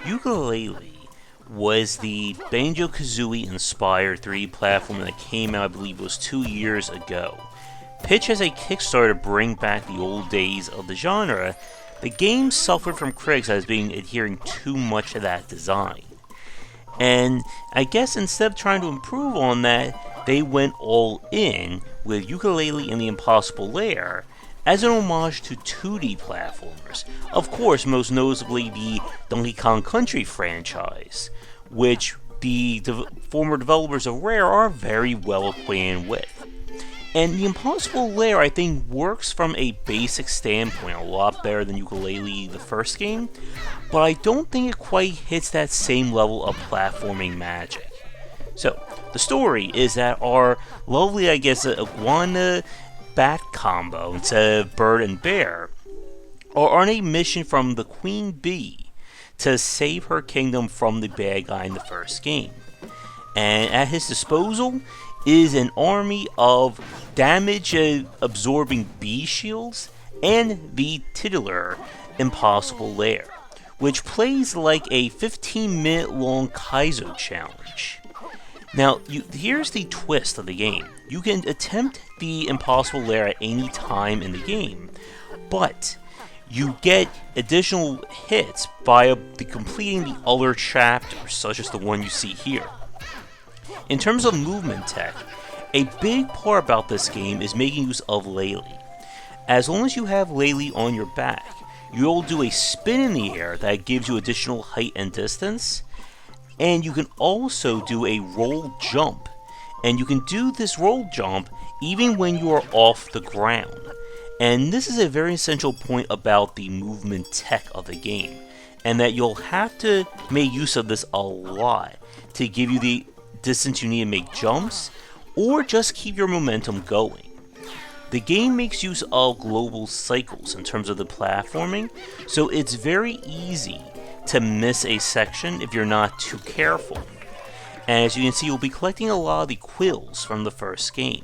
Yooka Laylee was the Banjo-Kazooie inspired 3D platform that came out, I believe it was 2 years ago. Pitched as a Kickstarter to bring back the old days of the genre, the game suffered from critics as being adhering too much to that design. And I guess instead of trying to improve on that, they went all in with Yooka Laylee and the Impossible Lair as an homage to 2D platformers. Of course, most notably the Donkey Kong Country franchise, which the former developers of Rare are very well acquainted with. And the Impossible Lair, I think, works from a basic standpoint a lot better than Yooka Laylee, the first game, but I don't think it quite hits that same level of platforming magic. So, the story is that our lovely, I guess, iguana bat combo, instead of bird and bear, are on a mission from the Queen Bee to save her kingdom from the bad guy in the first game. And at his disposal is an army of damage-absorbing bee shields and the titular Impossible Lair, which plays like a 15-minute long Kaizo challenge. Now, here's the twist of the game. You can attempt the Impossible Lair at any time in the game, but you get additional hits by completing the other chapters, such as the one you see here. In terms of movement tech, a big part about this game is making use of Laylee. As long as you have Laylee on your back, you'll do a spin in the air that gives you additional height and distance, and you can also do a roll jump. And you can do this roll jump even when you are off the ground. And this is a very essential point about the movement tech of the game, and that you'll have to make use of this a lot to give you the distance you need to make jumps, or just keep your momentum going. The game makes use of global cycles in terms of the platforming, so it's very easy to miss a section if you're not too careful. And as you can see, you'll be collecting a lot of the quills from the first game.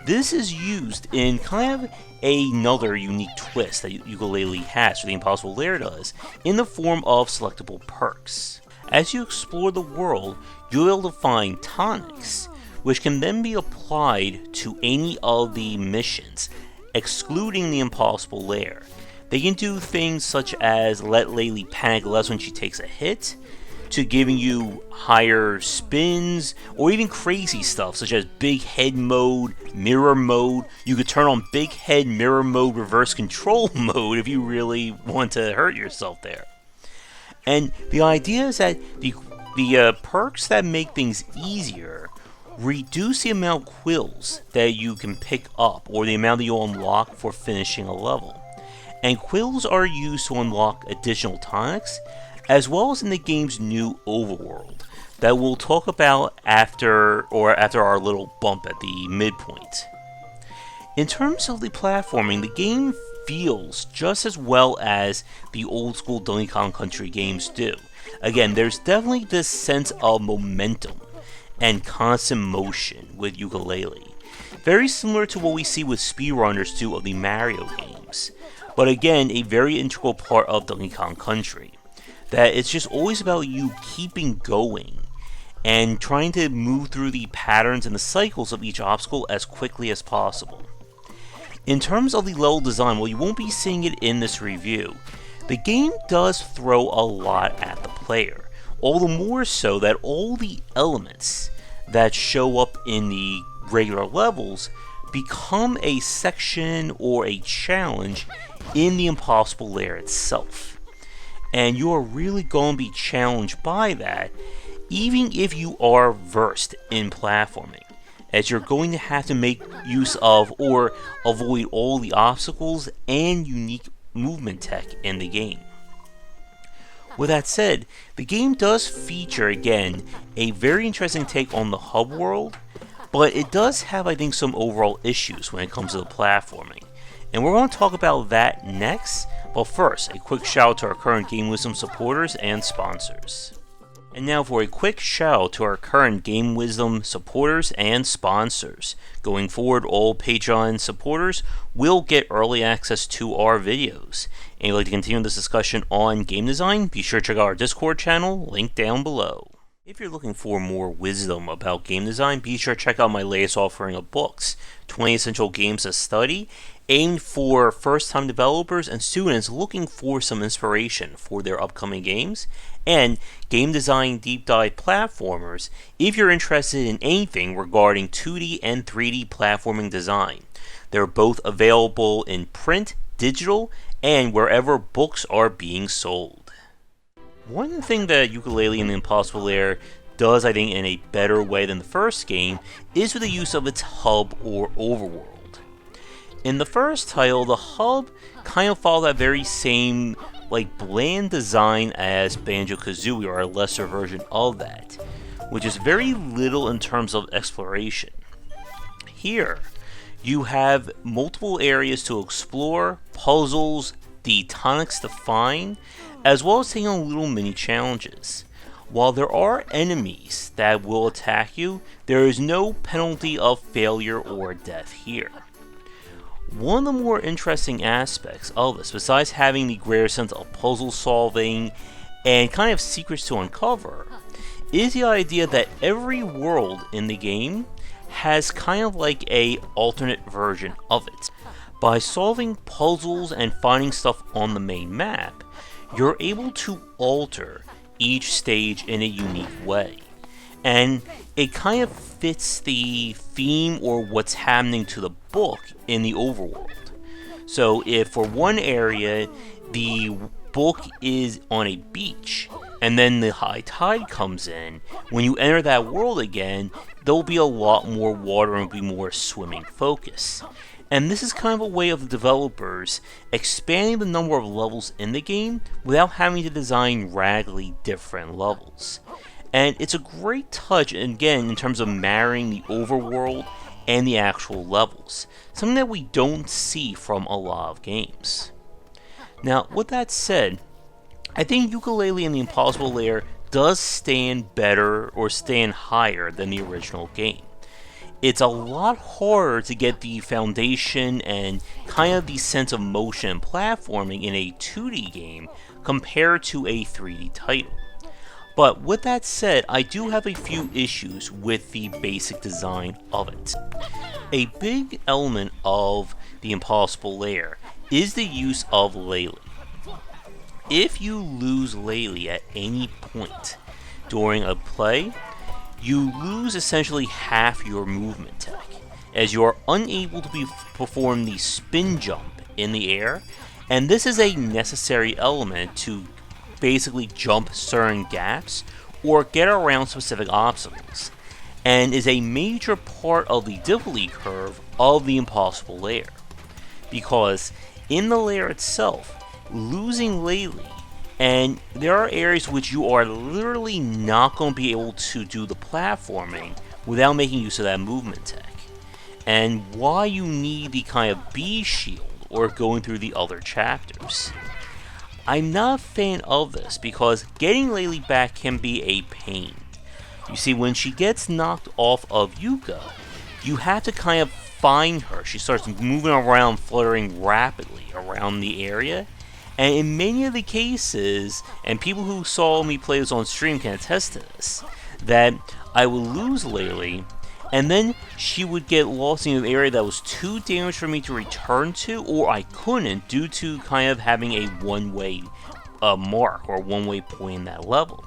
This is used in kind of another unique twist that Yooka Laylee has, or the Impossible Lair does, in the form of selectable perks. As you explore the world, you'll be able to find tonics, which can then be applied to any of the missions, excluding the Impossible Lair. They can do things such as let Laylee panic less when she takes a hit, to giving you higher spins, or even crazy stuff such as big head mode, mirror mode. You could turn on big head, mirror mode, reverse control mode if you really want to hurt yourself there. And the idea is that the perks that make things easier reduce the amount of quills that you can pick up, or the amount that you'll unlock for finishing a level. And quills are used to unlock additional tonics, as well as in the game's new overworld, that we'll talk about after our little bump at the midpoint. In terms of the platforming, the game feels just as well as the old school Donkey Kong Country games do. Again, there's definitely this sense of momentum and constant motion with Yooka Laylee, very similar to what we see with speedrunners do of the Mario games, but again, a very integral part of Donkey Kong Country. That it's just always about you keeping going and trying to move through the patterns and the cycles of each obstacle as quickly as possible. In terms of the level design, well, you won't be seeing it in this review. The game does throw a lot at the player, all the more so that all the elements that show up in the regular levels become a section or a challenge in the Impossible Lair itself. And you are really going to be challenged by that, even if you are versed in platforming, as you're going to have to make use of or avoid all the obstacles and unique movement tech in the game. With that said, the game does feature, again, a very interesting take on the hub world, but it does have, I think, some overall issues when it comes to the platforming. And we're going to talk about that next, but first, a quick shout out to our current Game Wisdom supporters and sponsors. And now for a quick shout out to our current Game Wisdom supporters and sponsors. Going forward, all Patreon supporters will get early access to our videos. And if you'd like to continue this discussion on game design, be sure to check out our Discord channel, linked down below. If you're looking for more wisdom about game design, be sure to check out my latest offering of books, 20 Essential Games to Study, aimed for first-time developers and students looking for some inspiration for their upcoming games, and Game Design Deep Dive Platformers if you're interested in anything regarding 2D and 3D platforming design. They're both available in print, digital, and wherever books are being sold. One thing that Yooka Laylee and the Impossible Lair does, I think, in a better way than the first game is with the use of its hub or overworld. In the first title, the hub kind of followed that very same bland design as Banjo-Kazooie, or a lesser version of that, which is very little in terms of exploration. Here, you have multiple areas to explore, puzzles, the tonics to find, as well as taking on little mini challenges. While there are enemies that will attack you, there is no penalty of failure or death here. One of the more interesting aspects of this, besides having the greater sense of puzzle solving and kind of secrets to uncover, is the idea that every world in the game has kind of like a alternate version of it. By solving puzzles and finding stuff on the main map, you're able to alter each stage in a unique way. And it kind of fits the theme or what's happening to the book in the overworld. So if for one area, the book is on a beach, and then the high tide comes in, when you enter that world again, there'll be a lot more water and be more swimming focus. And this is kind of a way of the developers expanding the number of levels in the game without having to design radically different levels. And it's a great touch, again, in terms of marrying the overworld and the actual levels, something that we don't see from a lot of games. Now, with that said, I think Yooka Laylee and the Impossible Lair does stand better or stand higher than the original game. It's a lot harder to get the foundation and kind of the sense of motion and platforming in a 2D game compared to a 3D title. But with that said, I do have a few issues with the basic design of it. A big element of the Impossible Lair is the use of Laylee. If you lose Laylee at any point during a play, you lose essentially half your movement tech, as you are unable to perform the spin jump in the air, and this is a necessary element to basically jump certain gaps or get around specific obstacles, and is a major part of the difficulty curve of the Impossible Lair. Because in the lair itself, losing Laylee, and there are areas which you are literally not going to be able to do the platforming without making use of that movement tech, and why you need the kind of B shield or going through the other chapters. I'm not a fan of this because getting Laylee back can be a pain. You see, when she gets knocked off of Yooka, you have to kind of find her. She starts moving around, fluttering rapidly around the area. And in many of the cases, and people who saw me play this on stream can attest to this, that I would lose Laylee, and then she would get lost in an area that was too dangerous for me to return to, or I couldn't due to kind of having a one-way mark or one-way point in that level.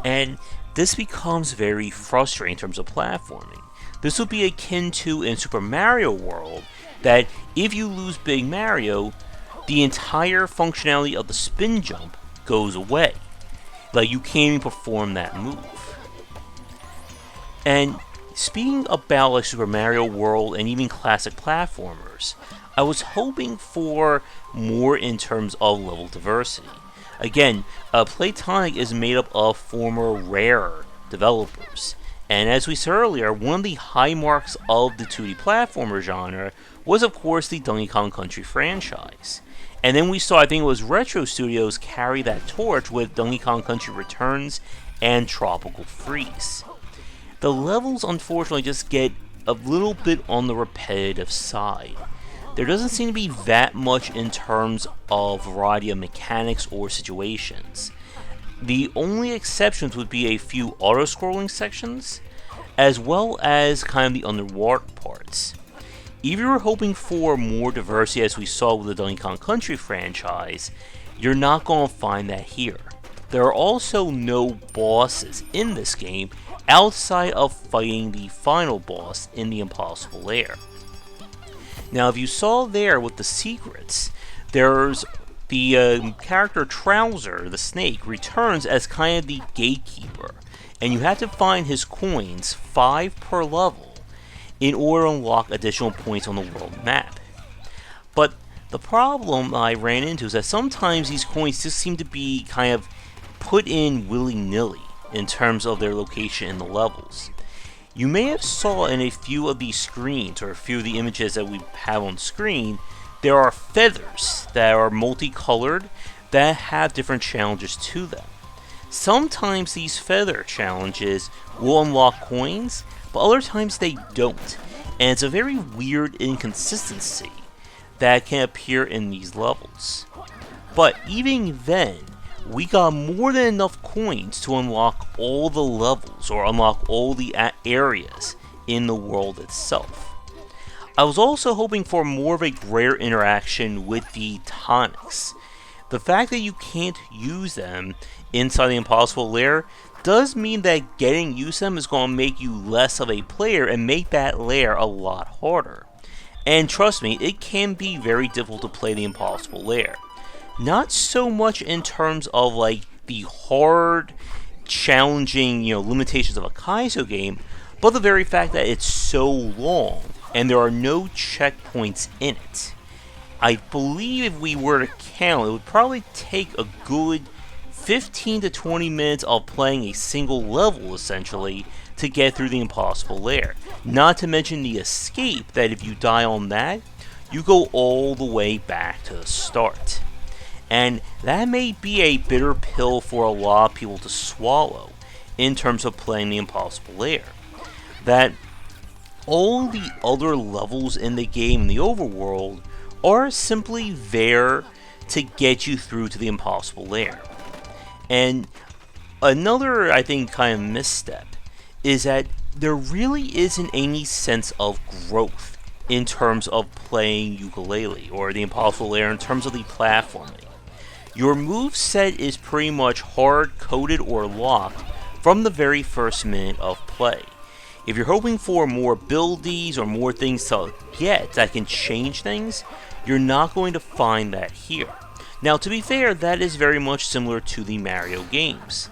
And this becomes very frustrating in terms of platforming. This would be akin to in Super Mario World, that if you lose Big Mario, the entire functionality of the spin jump goes away. Like, you can't even perform that move. And speaking about like Super Mario World and even classic platformers, I was hoping for more in terms of level diversity. Again, Playtonic is made up of former Rare developers, and as we said earlier, one of the high marks of the 2D platformer genre was of course the Donkey Kong Country franchise. And then we saw, I think it was Retro Studios carry that torch with Donkey Kong Country Returns and Tropical Freeze. The levels unfortunately just get a little bit on the repetitive side. There doesn't seem to be that much in terms of variety of mechanics or situations. The only exceptions would be a few auto-scrolling sections, as well as kind of the underwater parts. If you were hoping for more diversity as we saw with the Donkey Kong Country franchise, you're not going to find that here. There are also no bosses in this game outside of fighting the final boss in the Impossible Lair. Now, if you saw there with the secrets, there's the character Trouser, the snake, returns as kind of the gatekeeper, and you have to find his coins, 5 per level, in order to unlock additional points on the world map. But the problem I ran into is that sometimes these coins just seem to be kind of put in willy-nilly in terms of their location in the levels. You may have saw in a few of these screens, or a few of the images that we have on screen, there are feathers that are multicolored that have different challenges to them. Sometimes these feather challenges will unlock coins, but other times they don't, and it's a very weird inconsistency that can appear in these levels. But even then, we got more than enough coins to unlock all the levels, or unlock all the areas in the world itself. I was also hoping for more of a greater interaction with the tonics. The fact that you can't use them inside the Impossible Lair does mean that getting used to them is going to make you less of a player and make that lair a lot harder. And trust me, it can be very difficult to play the Impossible Lair. Not so much in terms of like the hard, challenging, limitations of a Kaizo game, but the very fact that it's so long and there are no checkpoints in it. I believe if we were to count, it would probably take a good 15 to 20 minutes of playing a single level, essentially, to get through the Impossible Lair. Not to mention the escape, that if you die on that, you go all the way back to the start. And that may be a bitter pill for a lot of people to swallow in terms of playing the Impossible Lair. That all the other levels in the game, in the overworld, are simply there to get you through to the Impossible Lair. And another, I think, kind of misstep is that there really isn't any sense of growth in terms of playing Yooka Laylee, or the Impossible Lair in terms of the platforming. Your moveset is pretty much hard-coded or locked from the very first minute of play. If you're hoping for more abilities or more things to get that can change things, you're not going to find that here. Now, to be fair, that is very much similar to the Mario games.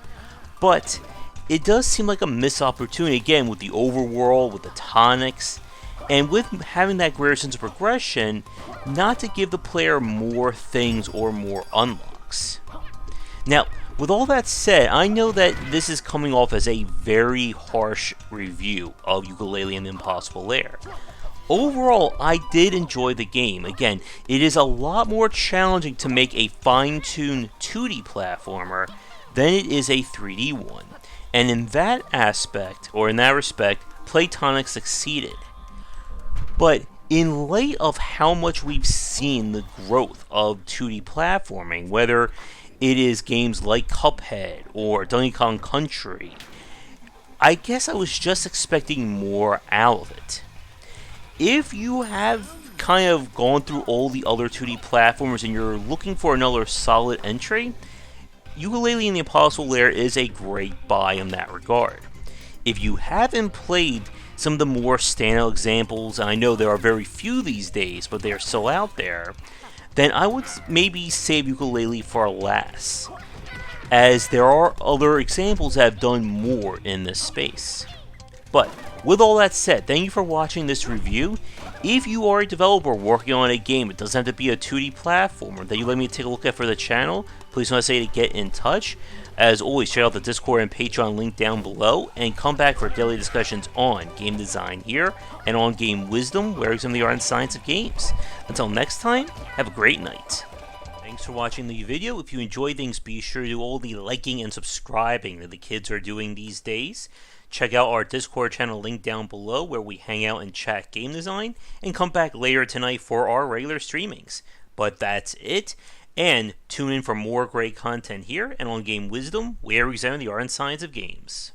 But it does seem like a missed opportunity, again, with the overworld, with the tonics, and with having that greater sense of progression, not to give the player more things or more unlocks. Now, with all that said, I know that this is coming off as a very harsh review of Yooka Laylee and the Impossible Lair. Overall, I did enjoy the game. Again, it is a lot more challenging to make a fine-tuned 2D platformer than it is a 3D one. And in that aspect, or in that respect, Playtonic succeeded. But in light of how much we've seen the growth of 2D platforming, whether it is games like Cuphead or Donkey Kong Country, I guess I was just expecting more out of it. If you have kind of gone through all the other 2D platformers and you're looking for another solid entry, Yooka Laylee and the Impossible Lair is a great buy in that regard. If you haven't played some of the more standout examples, and I know there are very few these days, but they are still out there, then I would maybe save Yooka Laylee for last, as there are other examples that have done more in this space. But with all that said, thank you for watching this review. If you are a developer working on a game, it doesn't have to be a 2D platformer that you let me take a look at for the channel, please don't hesitate to get in touch. As always, check out the Discord and Patreon link down below, and come back for daily discussions on game design here, and on game wisdom, where we examine the art and science of games. Until next time, have a great night. Thank Thanks for watching the video. If you enjoy things, be sure to do all the liking and subscribing that the kids are doing these days. Check out our Discord channel link down below where we hang out and chat game design, and come back later tonight for our regular streamings. But that's it, and tune in for more great content here and on Game Wisdom, where we examine the art and science of games.